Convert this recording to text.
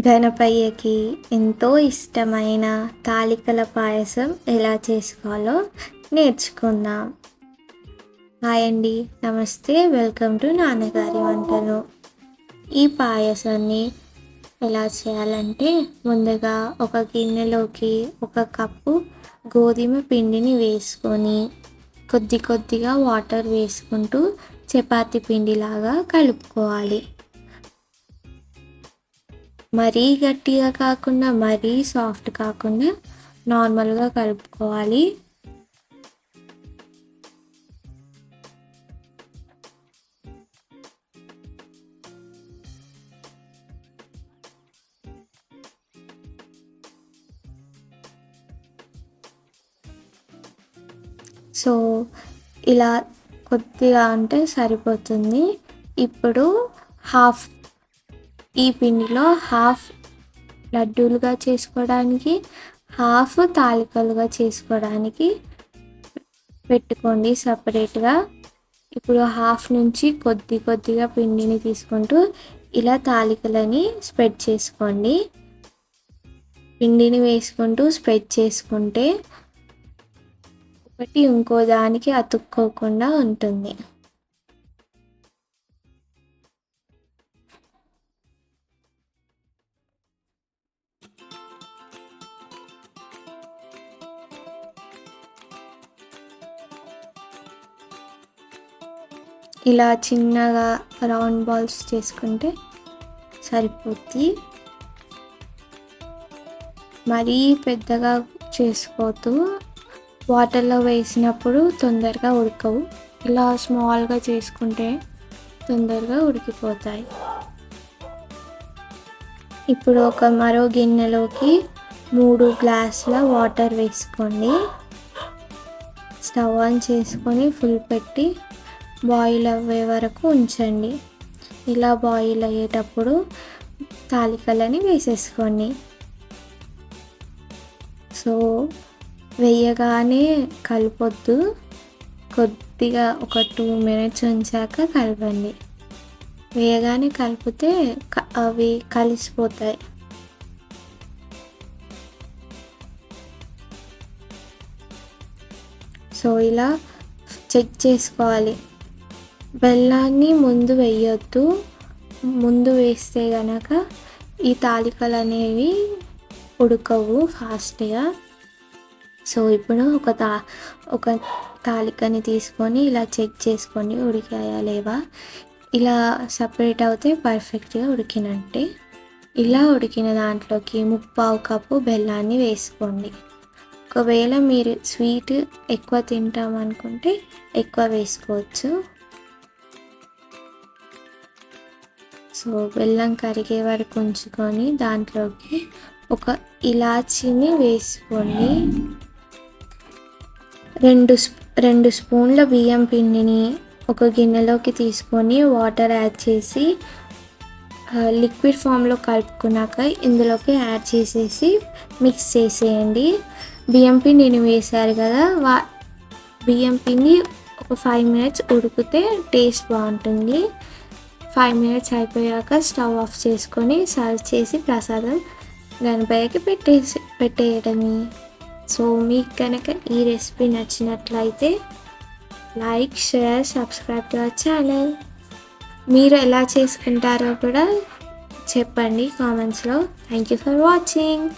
గణపయ్యకి ఎంతో ఇష్టమైన తాలికల పాయసం ఎలా చేసుకోవాలో నేర్చుకుందాం. హాయ్ అండి, నమస్తే, వెల్కమ్ టు నాన్నగారి వంటలు. ఈ పాయసాన్ని ఎలా చేయాలంటే, ముందుగా ఒక గిన్నెలోకి 1 కప్పు గోధుమ పిండిని వేసుకొని కొద్ది కొద్దిగా వాటర్ వేసుకుంటూ చపాతీ పిండిలాగా కలుపుకోవాలి. మరీ గట్టిగా కాకుండా మరీ సాఫ్ట్ కాకుండా నార్మల్గా కలుపుకోవాలి. సో ఇలా కొద్దిగా అంటే సరిపోతుంది. ఇప్పుడు ఈ పిండిలో హాఫ్ లడ్డూలుగా చేసుకోవడానికి, హాఫ్ తాలికలుగా చేసుకోవడానికి పెట్టుకోండి సపరేట్గా. ఇప్పుడు హాఫ్ నుంచి కొద్ది కొద్దిగా పిండిని తీసుకుంటూ ఇలా తాలికలని స్ప్రెడ్ చేసుకోండి. పిండిని వేసుకుంటూ స్ప్రెడ్ చేసుకుంటే ఒకటి ఇంకో దానికి అతుక్కోకుండా ఉంటుంది. ఇలా చిన్నగా రౌండ్ బాల్స్ చేసుకుంటే సరిపోద్ది. మరీ పెద్దగా చేసుకోవద్దు, వాటర్లో వేసినప్పుడు తొందరగా ఉడకవు. ఇలా స్మాల్గా చేసుకుంటే తొందరగా ఉడికిపోతాయి. ఇప్పుడు మరో గిన్నెలోకి 3 గ్లాసుల వాటర్ వేసుకోండి. స్టవ్ ఆన్ చేసుకొని ఫుల్ పెట్టి బాయిల్ అయ్యే వరకు ఉంచండి. ఇలా బాయిల్ అయ్యేటప్పుడు తాలికలని వేసేసుకోండి. సో వేయగానే కలపొద్దు, కొద్దిగా ఒక 2 minutes ఉంచాక కలపండి. వేయగానే కలిపితే అవి కలిసిపోతాయి. సో ఇలా చెక్ చేసుకోవాలి. బెల్లాన్ని ముందు వేయొద్దు, ముందు వేస్తే గనక ఈ తాలికలు అనేవి ఉడకవు ఫాస్ట్గా. సో ఇప్పుడు ఒక తాలికని తీసుకొని ఇలా చెక్ చేసుకోండి, ఉడికాయా లేవా. ఇలా సపరేట్ అవుతే పర్ఫెక్ట్గా ఉడికినట్టే. ఇలా ఉడికిన దాంట్లోకి 3/4 కప్పు బెల్లాన్ని వేసుకోండి. ఒకవేళ మీరు స్వీట్ ఎక్కువ తింటామనుకుంటే ఎక్కువ వేసుకోవచ్చు. సో బెల్లం కరిగే వరకు ఉంచుకొని దాంట్లోకి ఒక ఇలాచీని వేసుకోండి. 2 స్పూన్ల బియ్యం పిండిని ఒక గిన్నెలోకి తీసుకొని వాటర్ యాడ్ చేసి లిక్విడ్ ఫామ్లో కలుపుకున్నాక ఇందులోకి యాడ్ చేసేసి మిక్స్ చేసేయండి. బియ్యం పిండిని వేసారు కదా, బియ్యం పిండి ఒక 5 minutes ఉడికితే టేస్ట్ బాగుంటుంది. 5 minutes అయిపోయాక స్టవ్ ఆఫ్ చేసుకొని సర్వ్ చేసి ప్రసాదం గణపయ్యకి పెట్టేయడమే. సో మీకు కనుక ఈ రెసిపీ నచ్చినట్లయితే like, share, subscribe to our channel. మీరు ఎలా చేసుకుంటారో కూడా చెప్పండి కామెంట్స్లో. Thank you for watching.